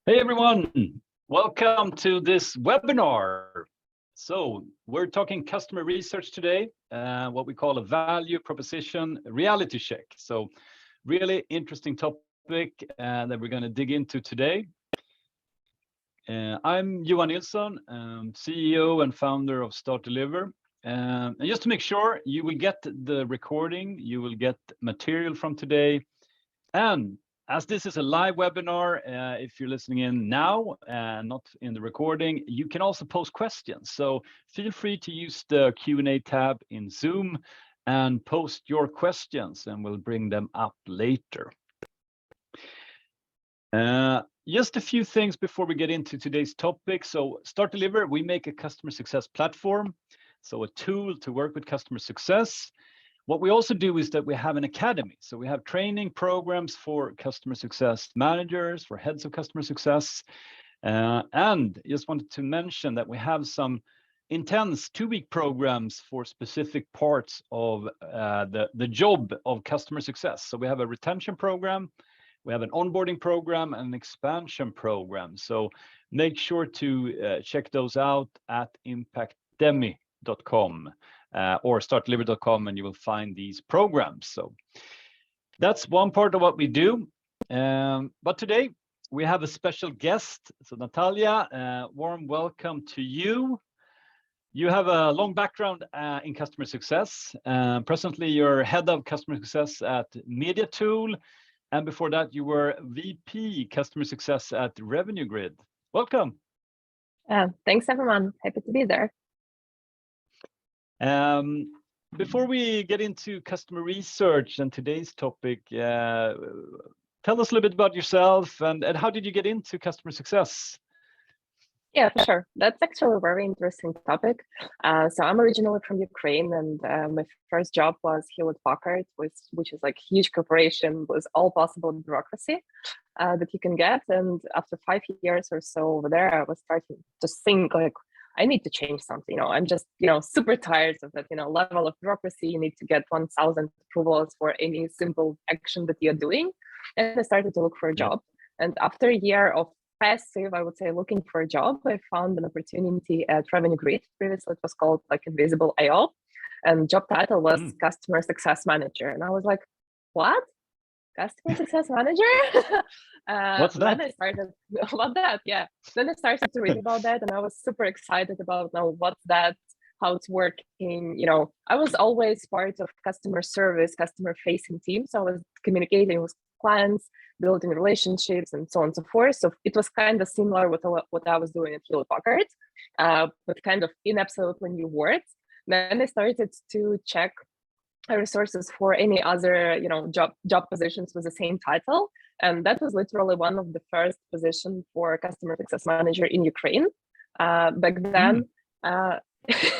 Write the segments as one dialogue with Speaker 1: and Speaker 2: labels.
Speaker 1: Hey everyone, welcome to this webinar. So we're talking customer research today, what we call a value proposition reality check. So really interesting topic that we're going to dig into today. I'm Johan Nilsson, CEO and founder of Start Deliver. And just to make sure you will get the recording, you will get material from today. And as this is a live webinar, if you're listening in now and not in the recording, you can also post questions. So feel free to use the Q&A tab in Zoom and post your questions and we'll bring them up later. Just a few things before we get into today's topic. So Start Deliver, we make a customer success platform. So a tool to work with customer success. What we also do is that we have an academy. So we have training programs for customer success managers, for heads of customer success. And just wanted to mention that we have some intense 2-week programs for specific parts of the job of customer success. So we have a retention program, we have an onboarding program, and an expansion program. So make sure to check those out at impactdemi.com. Or startdeliver.com, and you will find these programs. So that's one part of what we do. But today we have a special guest. So Natalia, warm welcome to you. You have a long background in customer success. Presently, you're head of customer success at Mediatool. And before that, you were VP customer success at Revenue Grid. Welcome.
Speaker 2: Thanks, everyone. Happy to be there.
Speaker 1: Before we get into customer research and today's topic, tell us a little bit about yourself and how did you get into customer success?
Speaker 2: Yeah, for sure. That's actually a very interesting topic. So I'm originally from Ukraine, and my first job was Hewlett-Packard, which is like a huge corporation with all possible bureaucracy that you can get. And after 5 years or so over there, I was starting to think like, I need to change something. I'm just, super tired of that, level of bureaucracy. You need to get 1,000 approvals for any simple action that you're doing. And I started to look for a job. And after a year of passive, I would say, looking for a job, I found an opportunity at Revenue Grid. Previously, it was called like Invisible AO. And job title was Customer Success Manager. And I was like, what? Customer Success Manager?
Speaker 1: What's that?
Speaker 2: Then I started about that. Yeah. Then I started to read about that, and I was super excited about now what's that, how it's working. I was always part of customer service, customer facing teams. So I was communicating with clients, building relationships, and so on and so forth. So it was kind of similar with what I was doing at Hewlett-Packard, but kind of in absolutely new words. Then I started to check resources for any other job positions with the same title, and that was literally one of the first positions for customer success manager in Ukraine back then.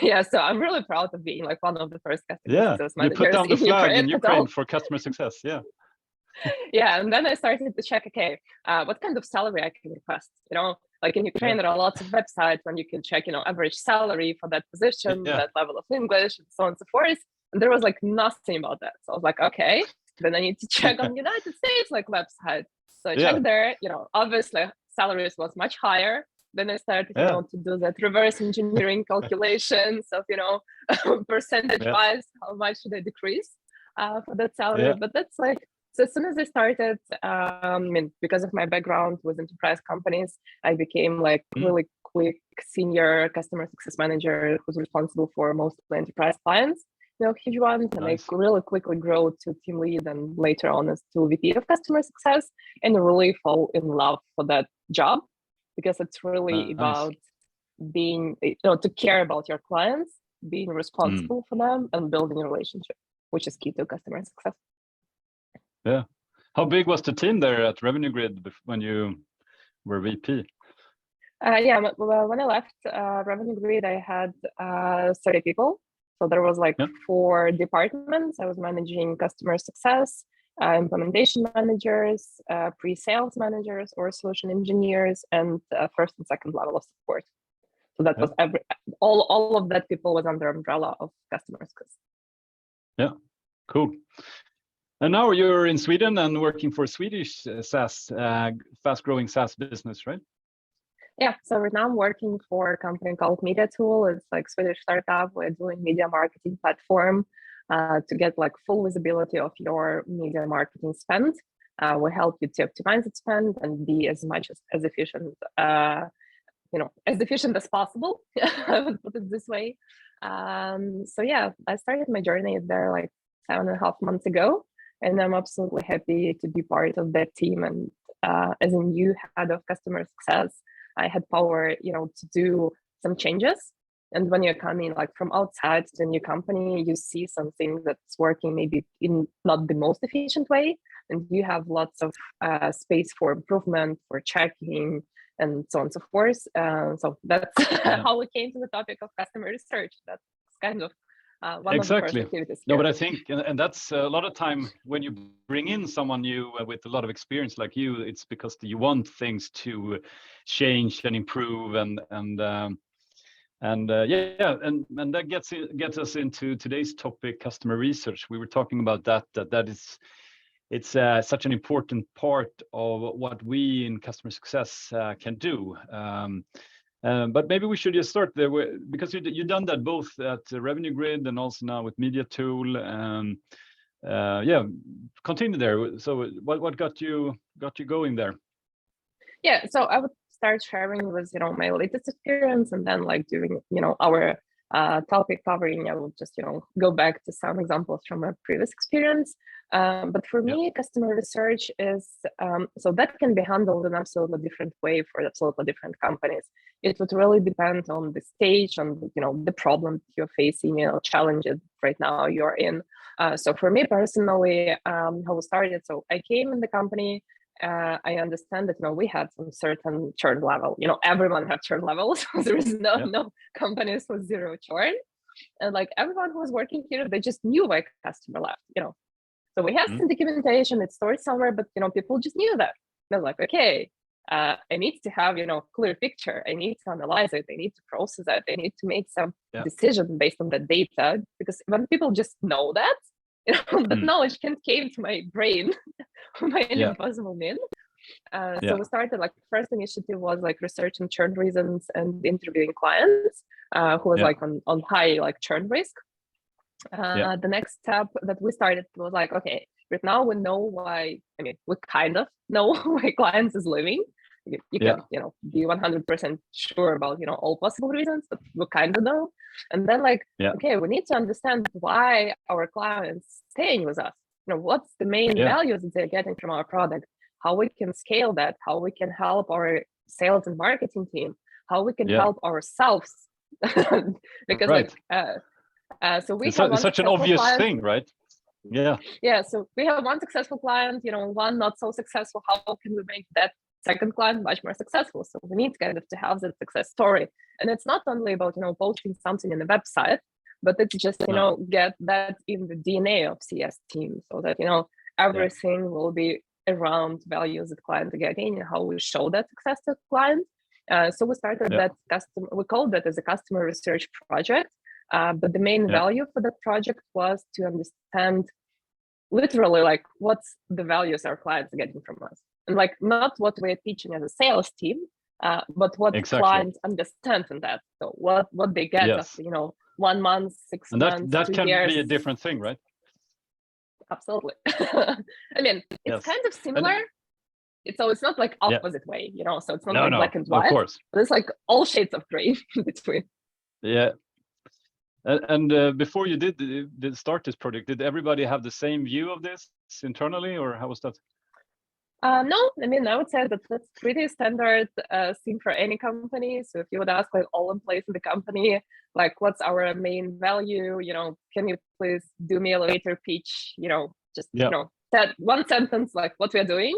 Speaker 2: Yeah, so I'm really proud of being like one of the first customer success managers.
Speaker 1: You put down the flag in Ukraine
Speaker 2: for
Speaker 1: customer success.
Speaker 2: Yeah, and then I started to check, okay, what kind of salary I can request. Like in Ukraine, there are lots of websites when you can check average salary for that position, that level of English, and so on and so forth. And there was like nothing about that. So I was like, okay, then I need to check on United States like website. So I checked there, obviously salaries was much higher. Then I started, to do that reverse engineering calculations of, percentage wise, how much should I decrease for that salary. But that's like, so as soon as I started, because of my background with enterprise companies, I became like really quick senior customer success manager who's responsible for most of the enterprise clients. Huge ones, and I really quickly grow to team lead and later on as to VP of customer success, and really fall in love for that job because it's really about being, to care about your clients, being responsible for them, and building a relationship, which is key to customer success.
Speaker 1: Yeah. How big was the team there at Revenue Grid when you were VP?
Speaker 2: When I left Revenue Grid, I had 30 people. So there was like 4 departments. I was managing customer success, implementation managers, pre-sales managers or solution engineers, and first and second level of support. So that was all of that people was under umbrella of customer success.
Speaker 1: Yeah, cool. And now you're in Sweden and working for a Swedish SaaS, fast-growing SaaS business, right?
Speaker 2: Yeah, so right now I'm working for a company called Mediatool. It's like Swedish startup. We're doing media marketing platform to get like full visibility of your media marketing spend. We help you to optimize its spend and be as much as efficient, as efficient as possible. I would put it this way. So yeah, I started my journey there like 7.5 months ago, and I'm absolutely happy to be part of that team. And as a new head of customer success, I had power, to do some changes. And when you're coming like from outside to a new company, you see something that's working maybe in not the most efficient way, and you have lots of space for improvement, for checking, and so on and so forth. So that's how we came to the topic of customer research. That's kind of one of the first activities here.
Speaker 1: No, but I think, and that's a lot of time when you bring in someone new with a lot of experience like you, it's because you want things to change and improve, and that gets us into today's topic, customer research. We were talking about it's such an important part of what we in customer success can do. But maybe we should just start there, because you've done that both at Revenue Grid and also now with Mediatool. Continue there. So what got you going there?
Speaker 2: Yeah, so I would start sharing with my latest experience, and then like during our topic covering, I will just go back to some examples from my previous experience. But for me, customer research is so that can be handled in absolutely different way for absolutely different companies. It would really depend on the stage, on the problem you're facing, challenges right now you're in. So for me personally, how we started. So I came in the company. I understand that we had some certain churn level. Everyone had churn levels. There is no companies with zero churn, and like everyone who was working here, they just knew why customer left. So we have some documentation, it's stored somewhere, but people just knew that. They're like, okay, I need to have clear picture. I need to analyze it. I need to process it. I need to make some decision based on the data, because when people just know that, that knowledge can't came to my brain by any possible means. So we started like first initiative was like research and churn reasons and interviewing clients who was like on high like churn risk. The next step that we started was like, okay, right now we know why. I mean, we kind of know why clients is leaving. You can be 100% sure about all possible reasons, but we kind of know. And then like, okay, we need to understand why our clients staying with us. What's the main values that they're getting from our product? How we can scale that? How we can help our sales and marketing team? How we can help ourselves? Because so we have
Speaker 1: it's such an obvious thing, right?
Speaker 2: Yeah. So we have one successful client, one not so successful. How can we make that second client much more successful? So we need kind of to have that success story. And it's not only about posting something in the website, but it's just get that in the DNA of CS team, so that everything will be around values that client are getting and how we show that success to client. So we started that we called that as a customer research project. But the main value for that project was to understand literally like what's the values our clients are getting from us, and like not what we're teaching as a sales team, but what clients understand in that. So what they get after 1 month, 6 months,
Speaker 1: that
Speaker 2: 2
Speaker 1: can
Speaker 2: years.
Speaker 1: be a different thing, right?
Speaker 2: Absolutely. I mean, it's kind of similar. It's not like opposite way, so it's not like black and white.
Speaker 1: Of course.
Speaker 2: But it's like all shades of gray in between.
Speaker 1: Yeah. And before you did start this project, did everybody have the same view of this internally, or how was that?
Speaker 2: No, I mean, I would say that that's pretty standard thing for any company. So if you would ask like all employees in the company, like what's our main value, can you please do me elevator pitch, that one sentence, like what we're doing,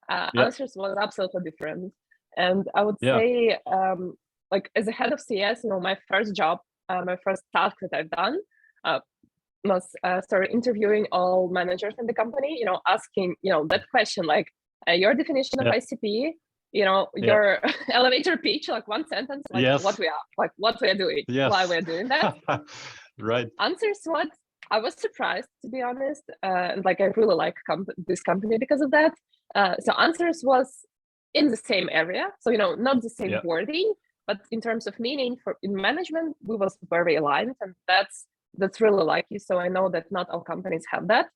Speaker 2: answers was absolutely different. And I would say like as a head of CS, my first job, my first task that I've done was start interviewing all managers in the company, asking, that question, like your definition of ICP, your elevator pitch, like one sentence, like what we are, like what we are doing, why we're doing that.
Speaker 1: Right.
Speaker 2: Answers was I was surprised, to be honest. And like, I really like this company because of that. So Answers was in the same area. So, not the same wording, but in terms of meaning in management, we was very aligned, and that's really lucky. So I know that not all companies have that.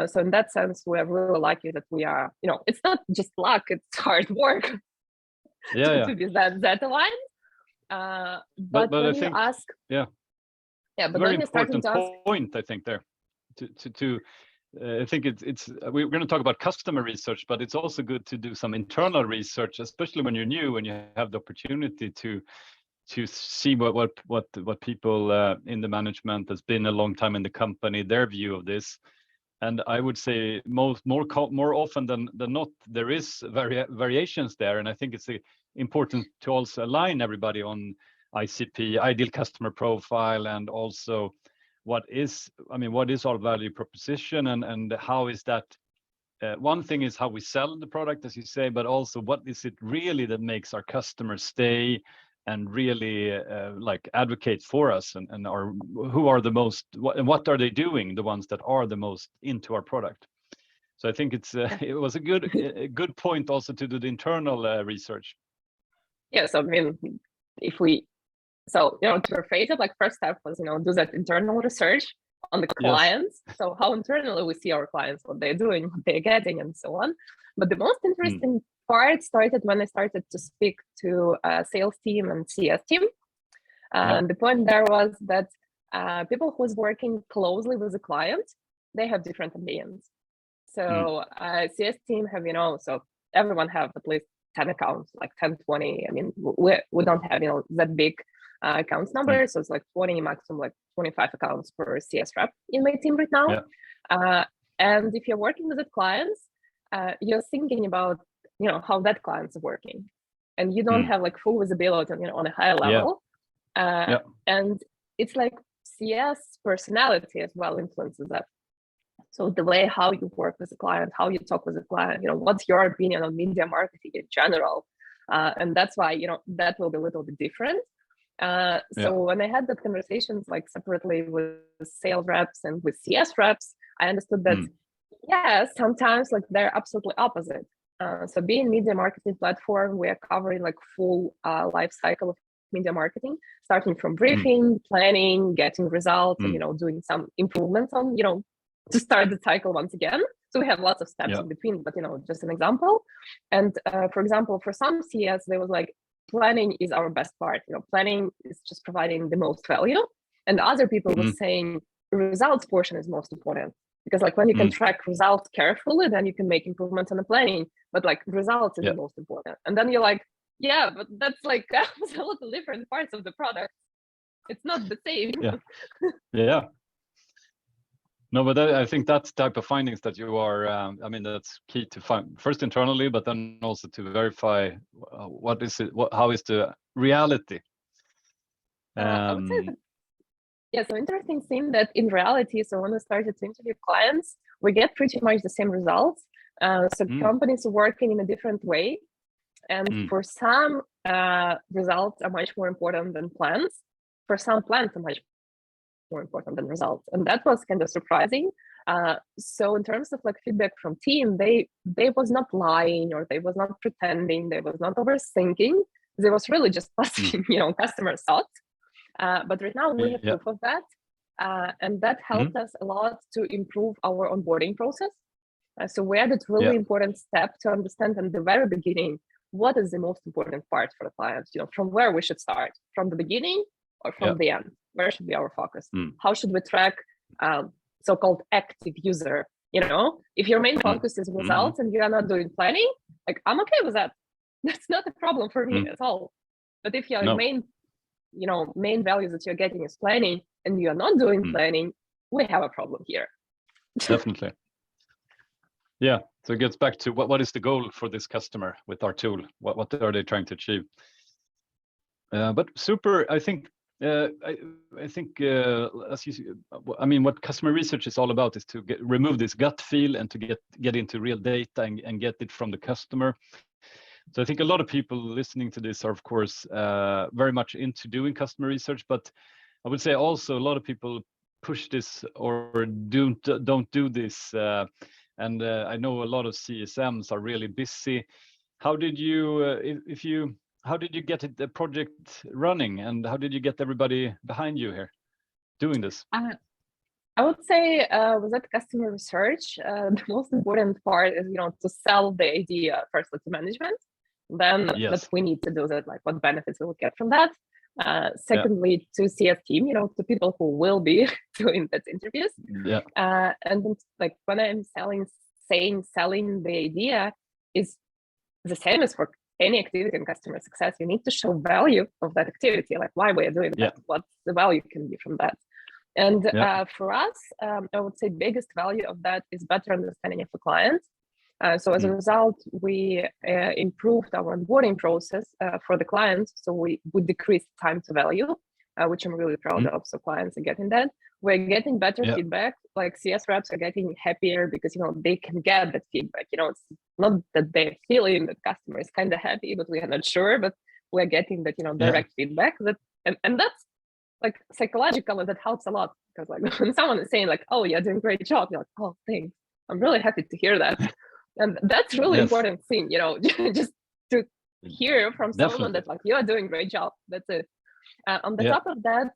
Speaker 2: So in that sense, we are really lucky that we are, it's not just luck, it's hard work to be that aligned. But when I think, ask, but
Speaker 1: very important point, I think there. I think it's we're going to talk about customer research, but it's also good to do some internal research, especially when you're new and you have the opportunity to see what people in the management that's been a long time in the company, their view of this. And I would say more often than not, there is variations there, and I think it's important to also align everybody on ICP, ideal customer profile, and also what is our value proposition, and how is that. One thing is how we sell the product, as you say, but also what is it really that makes our customers stay and really like advocate for us, and who are the most, and what are they doing, the ones that are the most into our product. So I think it was a good point also to do the internal research.
Speaker 2: Yes, I mean, to rephrase it, like, first step was, do that internal research on the clients. Yes. So how internally we see our clients, what they're doing, what they're getting, and so on. But the most interesting part started when I started to speak to a sales team and CS team. And the point there was that people who's working closely with the client, they have different opinions. So CS team have, so everyone have at least 10 accounts, like 10, 20. I mean, we don't have, that big accounts number. So it's like 20, maximum like 25 accounts per CS rep in my team right now. And if you're working with the clients, you're thinking about, how that client's working, and you don't have like full visibility on a higher level. And it's like CS personality as well influences that. So the way how you work with the client, how you talk with the client, what's your opinion on media marketing in general? And that's why, that will be a little bit different. So when I had that conversations like separately with sales reps and with CS reps, I understood that sometimes like they're absolutely opposite. So being media marketing platform, we are covering like full life cycle of media marketing, starting from briefing, planning, getting results, and doing some improvements on, to start the cycle once again. So we have lots of steps in between, but just an example. And for example, for some CS, they was like, planning is our best part. Planning is just providing the most value. And other people were saying results portion is most important, because like when you can track results carefully, then you can make improvements on the planning. But like results is the most important. And then you're like, yeah, but that's like absolutely different parts of the product. It's not the same.
Speaker 1: No, but I think that's type of findings that you are, that's key to find first internally, but then also to verify what is it, how is the reality.
Speaker 2: I would say that, so interesting thing that in reality, so when we started to interview clients, we get pretty much the same results. So companies are working in a different way. And for some, results are much more important than plans. For some, plans are much more important than results, and that was kind of surprising. So in terms of like feedback from team, they was not lying, or they was not pretending, they was not overthinking. They was really just asking, customer thoughts. But right now we have proof of that, and that helped us a lot to improve our onboarding process. So we had a really important step to understand in the very beginning what is the most important part for the client. From where we should start, from the beginning or from the end. Where should be our focus? How should we track so-called active user? If your main focus is results and you are not doing planning, like, I'm okay with that. That's not a problem for me at all. But if your main values that you're getting is planning and you are not doing planning, we have a problem here.
Speaker 1: Definitely. Yeah. So it gets back to what is the goal for this customer with our tool? What are they trying to achieve? But super, I think. I think, what customer research is all about is to remove this gut feel and to get into real data and get it from the customer. So I think a lot of people listening to this are, of course, very much into doing customer research, but I would say also a lot of people push this or don't do this. And I know a lot of CSMs are really busy. How did you how did you get the project running, and how did you get everybody behind you here doing this?
Speaker 2: I would say with that customer research, the most important part is, to sell the idea first to management. Then that we need to do that, like what benefits we will get from that. Secondly, to CS team, to people who will be doing that interviews. And then, like when I'm selling the idea is the same as for any activity in customer success. You need to show value of that activity, like why we are doing that, what's the value can be from that. And for us, I would say biggest value of that is better understanding of the client. So as a result, we improved our onboarding process for the client. So we decreased time to value, which I'm really proud of. So clients are getting that. We're getting better feedback. Like CS reps are getting happier because they can get that feedback. It's not that they're feeling that customer is kind of happy, but we are not sure. But we're getting that direct feedback. And that's like psychologically that helps a lot, because like when someone is saying like, "Oh, you're doing a great job," you're like, "Oh, thanks. I'm really happy to hear that." And that's really important thing, just to hear from someone that like you are doing a great job. That's it. On the top of that,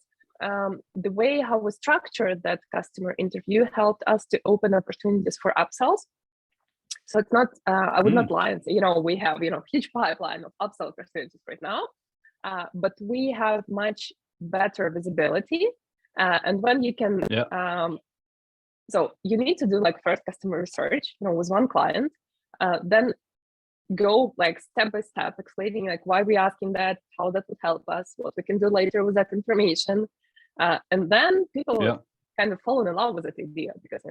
Speaker 2: the way how we structured that customer interview helped us to open opportunities for upsells. So it's not, I would not lie and say, we have, huge pipeline of upsell opportunities right now, but we have much better visibility. And when you can, so you need to do like first customer research, with one client, then go like step by step, explaining like why we're asking that, how that would help us, what we can do later with that information. And then people kind of fall in love with that idea, because,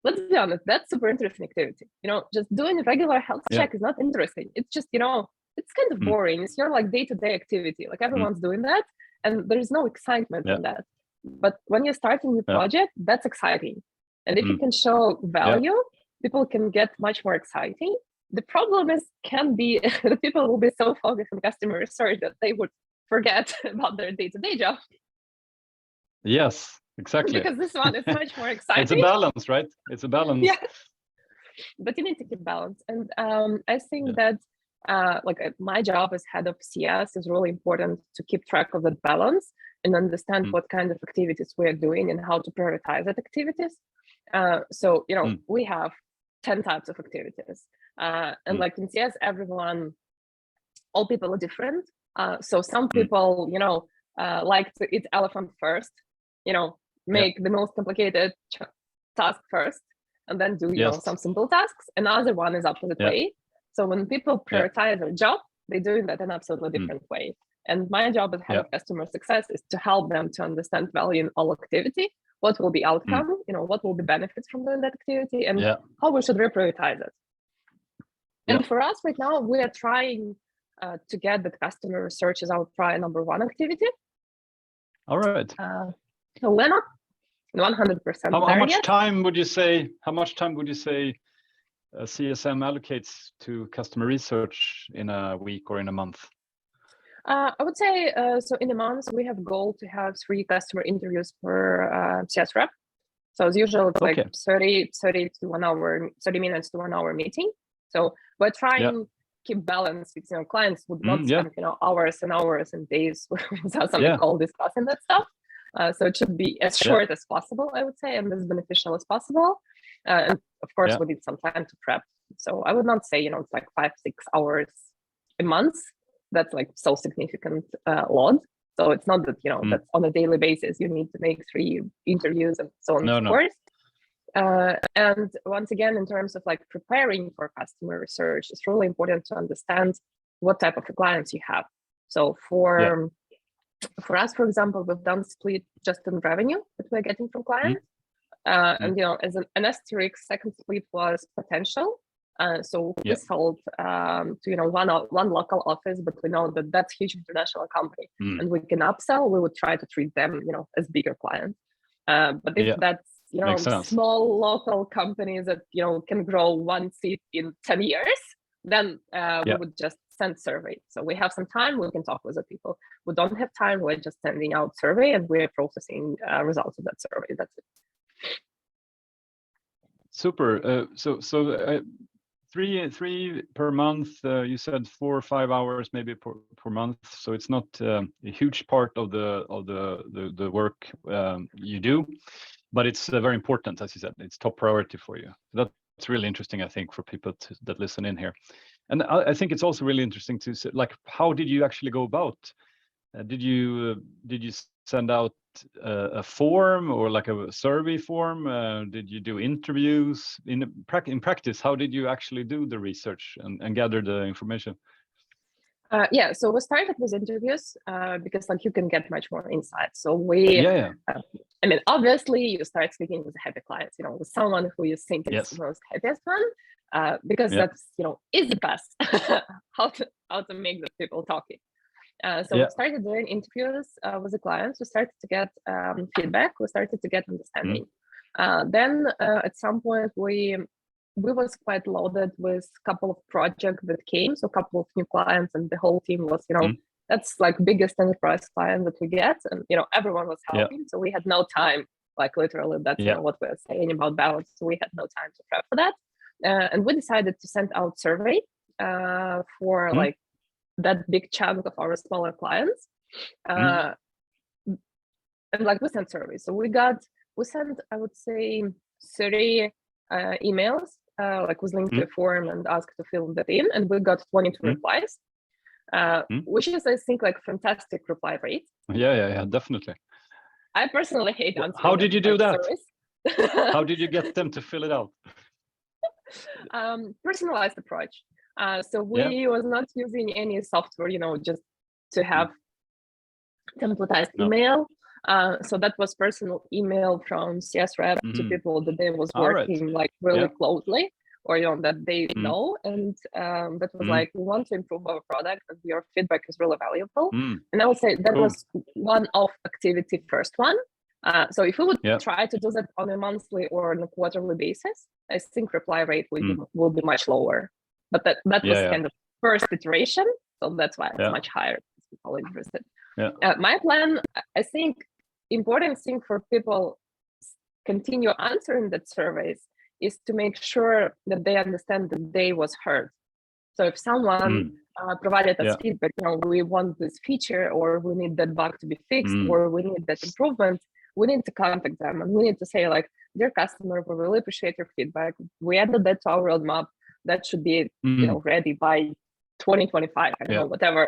Speaker 2: let's be honest, that's super interesting activity. Just doing a regular health check is not interesting. It's just, it's kind of boring. It's your like day-to-day activity. Like everyone's doing that, and there's no excitement in that. But when you start a new project, that's exciting. And if you can show value, people can get much more exciting. The problem is, can be the people will be so focused on customer research that they would forget about their day-to-day job.
Speaker 1: Yes, exactly.
Speaker 2: Because this one is much more exciting.
Speaker 1: It's a balance, right? It's a balance.
Speaker 2: Yeah. But you need to keep balance. And I think that my job as head of CS is really important to keep track of that balance and understand what kind of activities we are doing and how to prioritize that activities. So, we have 10 types of activities. And like in CS, all people are different. So some people, like to eat elephant first, make the most complicated task first, and then do, some simple tasks. Another one is opposite way. So when people prioritize their job, they do that in an absolutely different way. And my job as head of customer success is to help them to understand value in all activity, what will be outcome, what will be benefits from doing that activity, and how we should reprioritize it. And for us right now, we are trying to get that customer research as our number one activity.
Speaker 1: All right.
Speaker 2: So we're not 100%
Speaker 1: how much time would you say CSM allocates to customer research in a week or in a month?
Speaker 2: I would say, so in a month, we have goal to have 3 customer interviews per CS rep. So as usual, it's like 30 to 1 hour, 30 minutes to 1 hour meeting. So we're trying to keep balance because, clients would not spend, hours and hours and days without something called discussing that stuff. So it should be as short as possible, I would say, and as beneficial as possible. And of course, we need some time to prep. So I would not say, it's like 5-6 hours a month. That's like so significant load. So it's not that, that's on a daily basis, you need to make 3 interviews and so on and so forth. And once again, in terms of like preparing for customer research, it's really important to understand what type of clients you have. So for us, for example, we've done split just in revenue that we're getting from clients. And, as an asterisk, second split was potential. So we sold to one local office, but we know that that's huge international company, and we can upsell. We would try to treat them, as bigger clients. But if that's small local companies that can grow 1 seat in 10 years, then we would just send survey. So we have some time, we can talk with the people. We don't have time, we're just sending out survey and we're processing results of that survey. That's it.
Speaker 1: Super. So three per month. You said 4 or 5 hours maybe per month. So it's not a huge part of the work you do, but it's very important, as you said. It's top priority for you. That's really interesting, I think, for people that listen in here. And I think it's also really interesting to say, like, how did you actually go about? Did you send out a form or like a survey form? Did you do interviews? In practice, how did you actually do the research and gather the information?
Speaker 2: Yeah, so we started with interviews because like you can get much more insight. So we, I mean, obviously you start speaking with happy clients, you know, with someone who you think is the most happiest one, because that's, you know, is the best how to make the people talking. So we started doing interviews with the clients. We started to get feedback. We started to get understanding. Then at some point we was quite loaded with a couple of projects that came, so a couple of new clients, and the whole team was, you know, that's like biggest enterprise client that we get, and you know everyone was helping, so we had no time, like literally that's you know, what we're saying about balance. So we had no time to prep for that, and we decided to send out survey for like that big chunk of our smaller clients, and like we sent surveys. So we sent, I would say, 30 emails, like with link to a form and asked to fill that in, and we got 22 replies, which is, I think, like fantastic reply rate.
Speaker 1: Yeah, definitely.
Speaker 2: I personally hate answering.
Speaker 1: How did you do that? How did you get them to fill it out?
Speaker 2: Personalized approach. So we was not using any software, you know, just to have templatized email. So that was personal email from CS rep to people that they was working like really closely, or you know that they know, and that was like, we want to improve our product, and your feedback is really valuable. And I would say that was one of activity first one. So if we would try to do that on a monthly or on a quarterly basis, I think reply rate will be much lower. But that was kind of first iteration, so that's why it's much higher. People interested. My plan, I think, important thing for people continue answering that surveys is to make sure that they understand that they was heard. So if someone provided us feedback, you know, we want this feature, or we need that bug to be fixed, or we need that improvement, we need to contact them and we need to say like, dear customer, we really appreciate your feedback. We added that to our roadmap. That should be you know, ready by 2025. I don't know, whatever,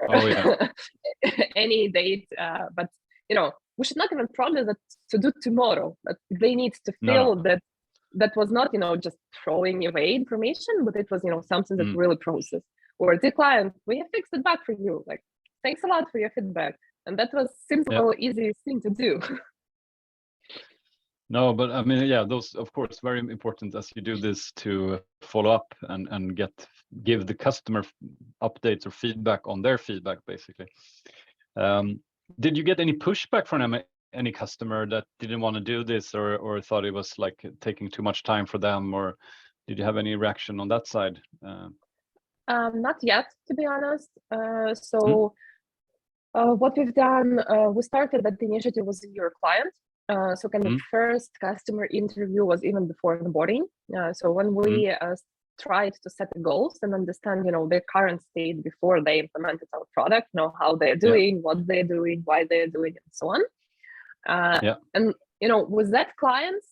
Speaker 2: any date. But you know, we should not even promise that to do tomorrow. But they need to feel that that was not, you know, just throwing away information, but it was, you know, something that really processed. Or the client, we have fixed it back for you. Like, thanks a lot for your feedback. And that was simple, easy thing to do.
Speaker 1: No, but I mean, those, of course, very important as you do this to follow up and give the customer updates or feedback on their feedback, basically. Did you get any pushback from any customer that didn't want to do this, or thought it was like taking too much time for them, or did you have any reaction on that side?
Speaker 2: Not yet, to be honest. What we've done, we started that initiative with your client. So kind of first customer interview was even before onboarding. So when we tried to set the goals and understand, you know, their current state before they implemented our product, you know, how they're doing, what they're doing, why they're doing, and so on. And, you know, with that clients,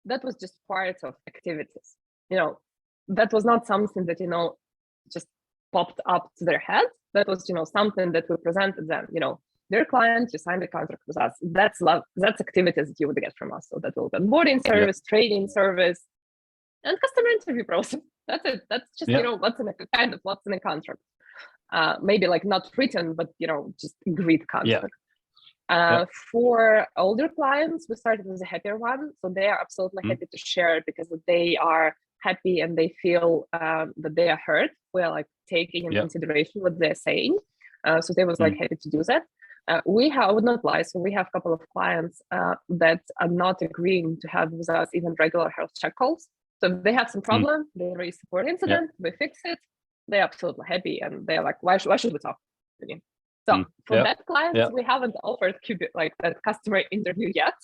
Speaker 2: that was just part of activities. You know, that was not something that, you know, just popped up to their head. That was, you know, something that we presented them, you know, their client, you signed a contract with us. That's activities that you would get from us. So that will be onboarding service, trading service, and customer interview process. That's it. That's just, you know, what's in a contract. Maybe like not written, but, you know, just agreed contract. For older clients, we started with a happier one. So they are absolutely happy to share because they are happy and they feel that they are heard. We're like taking in consideration what they're saying. So they was like happy to do that. I would not lie. So we have a couple of clients that are not agreeing to have with us even regular health check calls. So if they have some problem, they raise support incident, we fix it. they're absolutely happy, and they're like, why should we talk to you? So for that client, we haven't offered like that customer interview yet.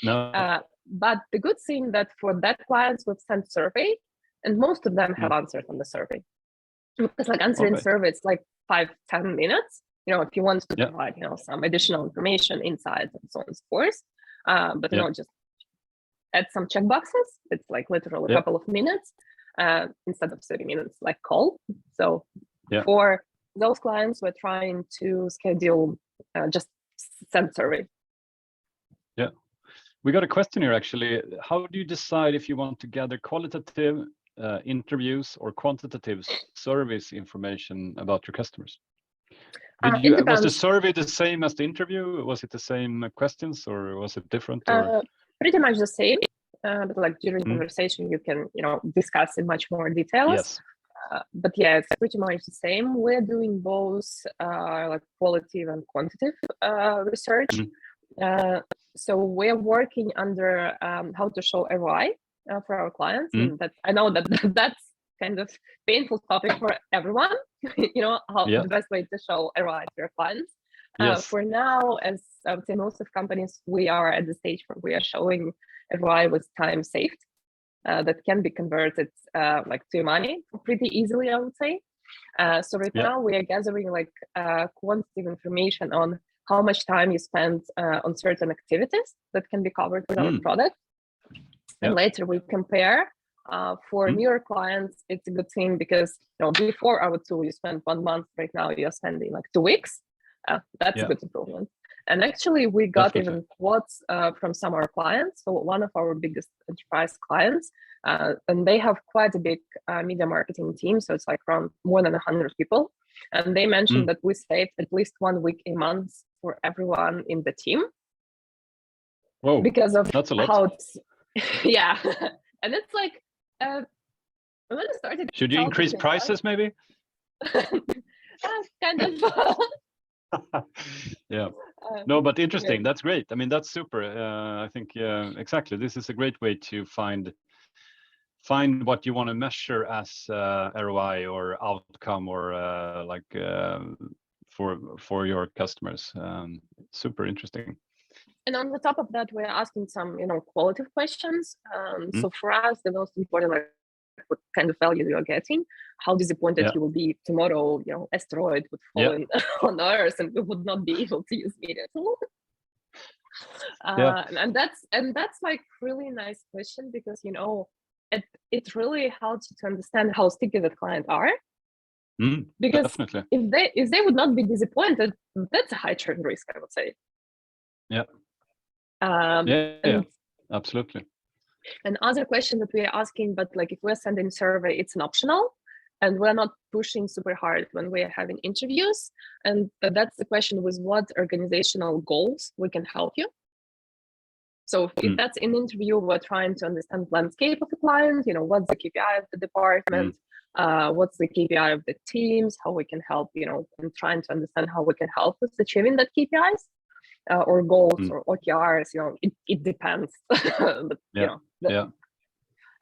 Speaker 1: No.
Speaker 2: But the good thing that for that clients, we've sent survey, and most of them have answered on the survey. Because like answering survey, it's like 5-10 minutes. If you want to provide, some additional information, insights, and so on and so forth. But just add some checkboxes. It's like literally a couple of minutes instead of 30 minutes, like call. So for those clients, we're trying to schedule just send survey.
Speaker 1: Yeah. We got a question here, actually. How do you decide if you want to gather qualitative interviews or quantitative surveys information about your customers? Was the survey the same as the interview? Was it the same questions, or was it different?
Speaker 2: Pretty much the same, but like during conversation, you can discuss in much more details.
Speaker 1: Yes.
Speaker 2: But yeah, it's pretty much the same. We're doing both like qualitative and quantitative research. So we're working under how to show ROI for our clients. And that I know that that's kind of painful topic for everyone. How the best way to show ROI to your clients. For now, as I would say, most of companies, we are at the stage where we are showing ROI with time saved. That can be converted like to money pretty easily, I would say. So right now we are gathering like quantitative information on how much time you spend on certain activities that can be covered with our product. And later we compare. For newer clients, it's a good thing because before our tool you spent 1 month. Right now you're spending like 2 weeks. That's a good improvement. And actually, we got even quotes from some of our clients. So one of our biggest enterprise clients, and they have quite a big media marketing team. So it's like around more than 100 people. And they mentioned that we saved at least 1 week a month for everyone in the team.
Speaker 1: Whoa,
Speaker 2: because of
Speaker 1: that's a lot.
Speaker 2: How it's, yeah. And it's like, when I started.
Speaker 1: Should you increase prices maybe?
Speaker 2: Kind of.
Speaker 1: Yeah. No, but interesting. That's great. I mean, that's super. I think exactly. This is a great way to find what you want to measure as ROI or outcome or for your customers. Super interesting.
Speaker 2: And on the top of that, we're asking some qualitative questions. So for us, the most important, like, what kind of value you're getting, how disappointed you will be tomorrow, asteroid would fall on Earth and we would not be able to use Mediatool. And that's like really nice question because it really helps you to understand how sticky the client are. Because
Speaker 1: definitely.
Speaker 2: if they would not be disappointed, that's a high churn risk, I would say.
Speaker 1: Yeah. Absolutely.
Speaker 2: And other question that we are asking, but like if we're sending survey, it's an optional, and we're not pushing super hard when we're having interviews. And that's the question: with what organizational goals we can help you. So if that's an interview, we're trying to understand landscape of the client. What's the KPI of the department, what's the KPI of the teams, how we can help. And trying to understand how we can help with achieving that KPIs. Or goals or OKRs, it depends. But,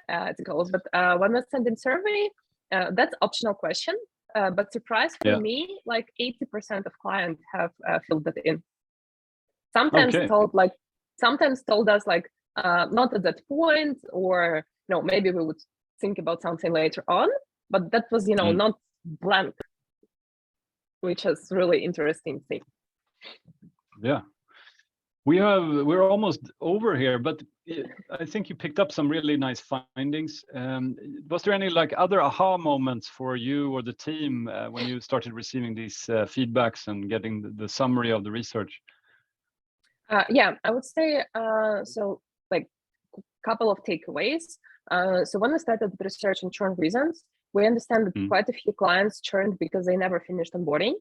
Speaker 2: it's goals. But when we're sending survey, that's optional question. But surprise for me, like 80% of clients have filled that in. Sometimes told us like not at that point, or maybe we would think about something later on. But that was not blank, which is really interesting thing.
Speaker 1: Yeah, we're almost over here, but I think you picked up some really nice findings. Was there any like other aha moments for you or the team when you started receiving these feedbacks and getting the summary of the research?
Speaker 2: Yeah, I would say so. Like a couple of takeaways. So when we started the research on churn reasons, we understand that quite a few clients churned because they never finished onboarding.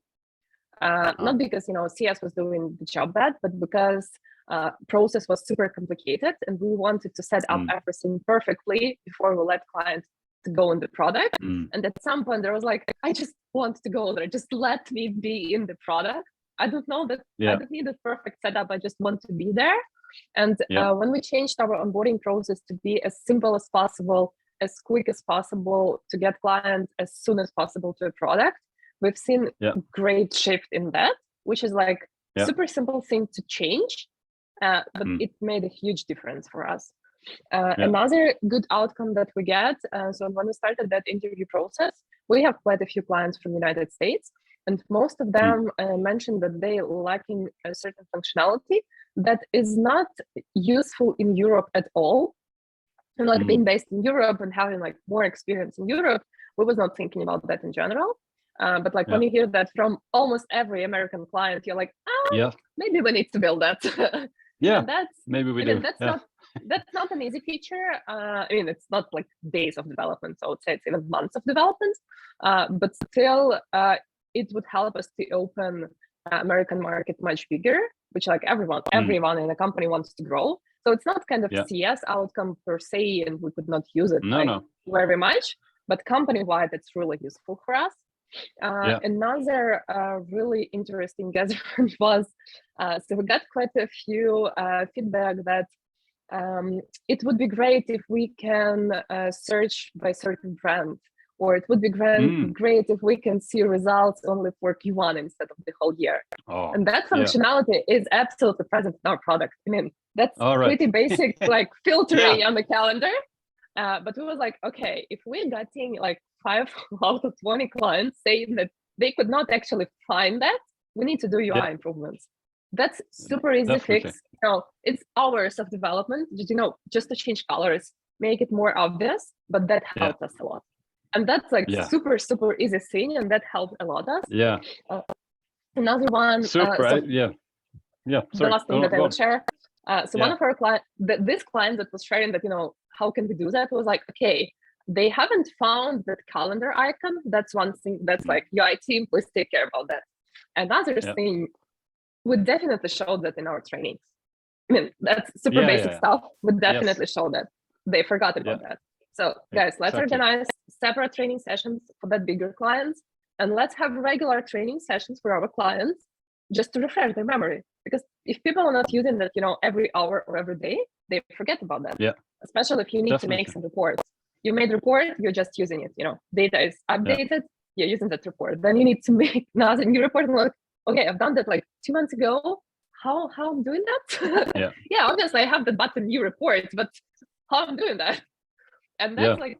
Speaker 2: Not because CS was doing the job bad, but because process was super complicated and we wanted to set up everything perfectly before we let clients to go in the product. And at some point there was like, I just want to go there, just let me be in the product. I don't know that I don't need a perfect setup, I just want to be there. And when we changed our onboarding process to be as simple as possible as quick as possible to get clients as soon as possible to a product. We've seen great shift in that, which is like super simple thing to change, but it made a huge difference for us. Another good outcome that we get, so when we started that interview process, we have quite a few clients from the United States, and most of them mentioned that they lacking a certain functionality that is not useful in Europe at all. And like being based in Europe and having like more experience in Europe, we was not thinking about that in general. But like when you hear that from almost every American client, you're like, maybe we need to build that.
Speaker 1: Maybe we do.
Speaker 2: That's not an easy feature. I mean, it's not like days of development, so I would say it's even months of development. But still, it would help us to open American market much bigger, which like everyone in the company wants to grow. So it's not kind of CS outcome per se, and we could not use it very much. But company-wide, it's really useful for us. Another really interesting gathering was, so we got quite a few feedback that it would be great if we can search by certain brand, or it would be great if we can see results only for Q1 instead of the whole year. And that functionality is absolutely present in our product. I mean, that's pretty basic, like filtering on the calendar. But we was like, okay, if we're getting like 5 out of 20 clients saying that they could not actually find that, we need to do UI improvements. That's super easy to fix. You know, it's hours of development, just to change colors, make it more obvious, but that helped us a lot. And that's like super, super easy thing, and that helped a lot us. Another one.
Speaker 1: Super,
Speaker 2: the last thing that I would share. One of our clients, this client that was sharing that, how can we do that? Was like, okay, they haven't found that calendar icon. That's one thing that's like, UI team, please take care about that. Another thing, we definitely showed that in our trainings. I mean, that's super basic stuff. We definitely show that. They forgot about that. So guys, let's organize separate training sessions for that bigger clients, and let's have regular training sessions for our clients just to refresh their memory. Because if people are not using that, every hour or every day, they forget about that. Especially if you need to make some reports. You made report, you're just using it. Data is updated, you're using that report. Then you need to make another new report and like, okay, I've done that like 2 months ago. How I'm doing that? Obviously I have the button new report, but how I'm doing that? And that's like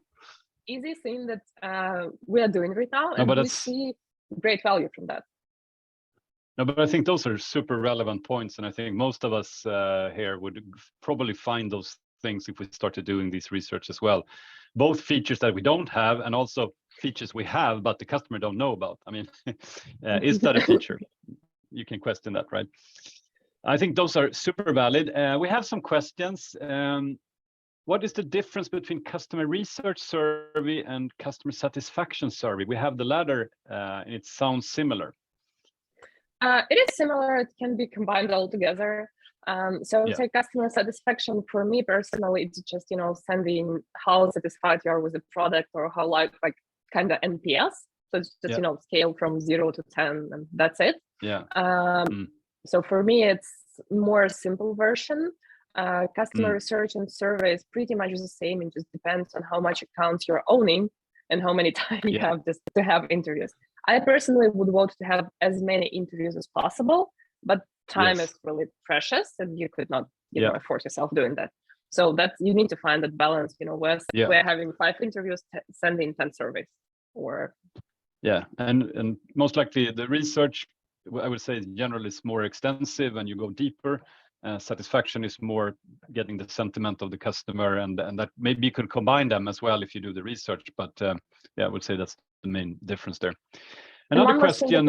Speaker 2: easy thing that we are doing right now, and we see great value from that.
Speaker 1: No, but I think those are super relevant points, and I think most of us here would probably find those things if we started doing this research as well. Both features that we don't have, and also features we have but the customer don't know about. I mean, is that a feature? You can question that, right? I think those are super valid. We have some questions. What is the difference between customer research survey and customer satisfaction survey? We have the latter, and it sounds similar.
Speaker 2: It is similar. It can be combined all together. So I would say customer satisfaction for me personally, it's just, sending how satisfied you are with the product, or how like kind of NPS. So it's just, scale from 0 to 10, and that's it. So for me, it's more simple version. Customer research and survey is pretty much the same. It just depends on how much accounts you're owning and how many time you have just to have interviews. I personally would want to have as many interviews as possible, but time is really precious, and you could not, afford yourself doing that. So that you need to find that balance. We're having 5 interviews, sending 10 surveys, or
Speaker 1: and most likely the research, I would say, generally is more extensive, and you go deeper. Satisfaction is more getting the sentiment of the customer, and that maybe you could combine them as well if you do the research. But I would say that's the main difference there. Another question.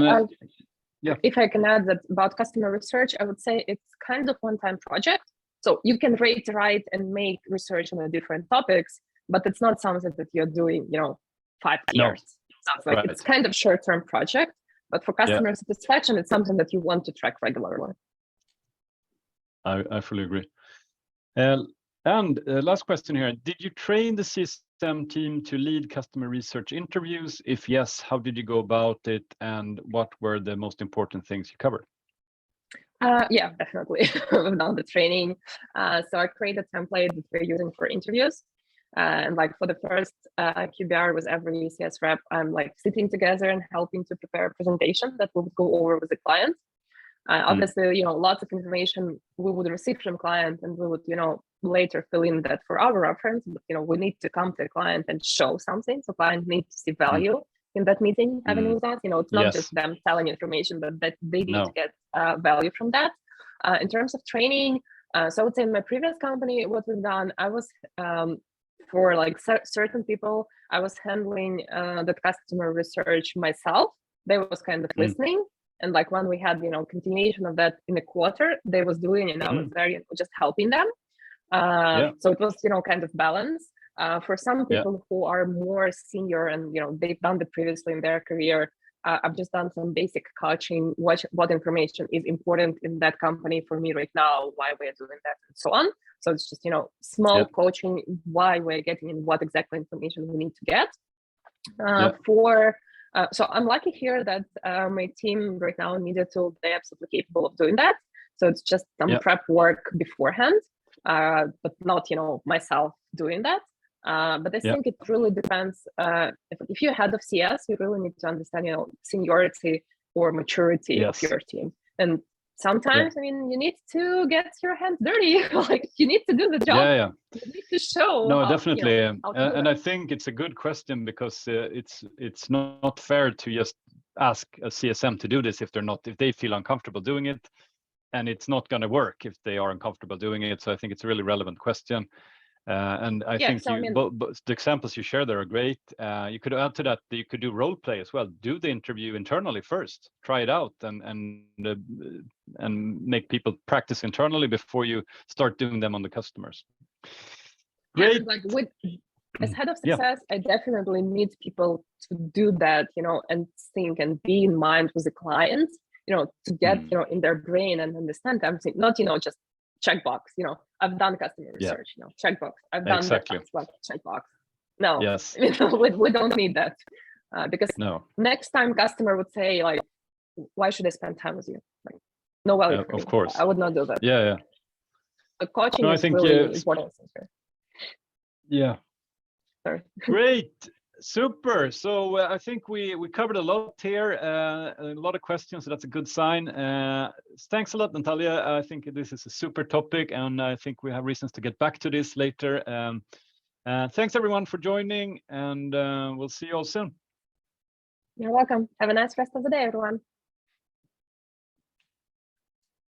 Speaker 2: If I can add that about customer research, I would say it's kind of one-time project. So you can write and make research on different topics, but it's not something that you're doing, 5 years. Sounds like it's kind of short-term project. But for customer satisfaction, it's something that you want to track regularly.
Speaker 1: I fully agree. And last question here. Did you train the system team to lead customer research interviews? If yes, how did you go about it? And what were the most important things you covered?
Speaker 2: Definitely. We've done the training. So I created a template that we're using for interviews. And like for the first QBR with every CS rep, I'm like sitting together and helping to prepare a presentation that we would go over with the client. Obviously, you know, lots of information we would receive from client, and we would, you know, later fill in that for our reference. But you know, we need to come to the client and show something, so client needs to see value in that meeting having with us. You know, it's not just them telling information, but that they need to get value from that. In terms of training, so I would say in my previous company, what we've done, I was for like certain people, I was handling the customer research myself. They was kind of listening. And like when we had, you know, continuation of that in a quarter, they was doing, and I was there, you know, just helping them. So it was, you know, kind of balance. For some people who are more senior and, you know, they've done it previously in their career, I've just done some basic coaching, what information is important in that company for me right now, why we're doing that, and so on. So it's just, you know, small coaching, why we're getting in, what exactly information we need to get. So I'm lucky here that my team right now in Mediatool, they're absolutely capable of doing that. So it's just some prep work beforehand, but not, you know, myself doing that. But I think it really depends. If you're head of CS, you really need to understand, you know, seniority or maturity of your team. And sometimes, I mean, you need to get your hands dirty. Like you need to do the job. You need to show.
Speaker 1: No, definitely. You know, and I think it's a good question, because it's not fair to just ask a CSM to do this if they feel uncomfortable doing it, and it's not going to work if they are uncomfortable doing it. So I think it's a really relevant question. And I think the examples you share there are great. You could add to that you could do role play as well. Do the interview internally first, try it out, and make people practice internally before you start doing them on the customers. Great.
Speaker 2: Like as head of success, I definitely need people to do that, you know, and think and be in mind with the client, you know, to get, you know, in their brain and understand everything, not, you know, just checkbox, you know, I've done customer research, you know, checkbox. I've done that checkbox. No, we don't need that, because next time customer would say like, why should I spend time with you? Like, no value.
Speaker 1: Of course,
Speaker 2: I would not do that. The coaching is really important. Sorry.
Speaker 1: Great. Super. So I think we covered a lot here, a lot of questions. So that's a good sign. Thanks a lot, Natalia. I think this is a super topic, and I think we have reasons to get back to this later. Thanks everyone for joining, and we'll see you all soon.
Speaker 2: You're welcome. Have a nice rest of the day, everyone.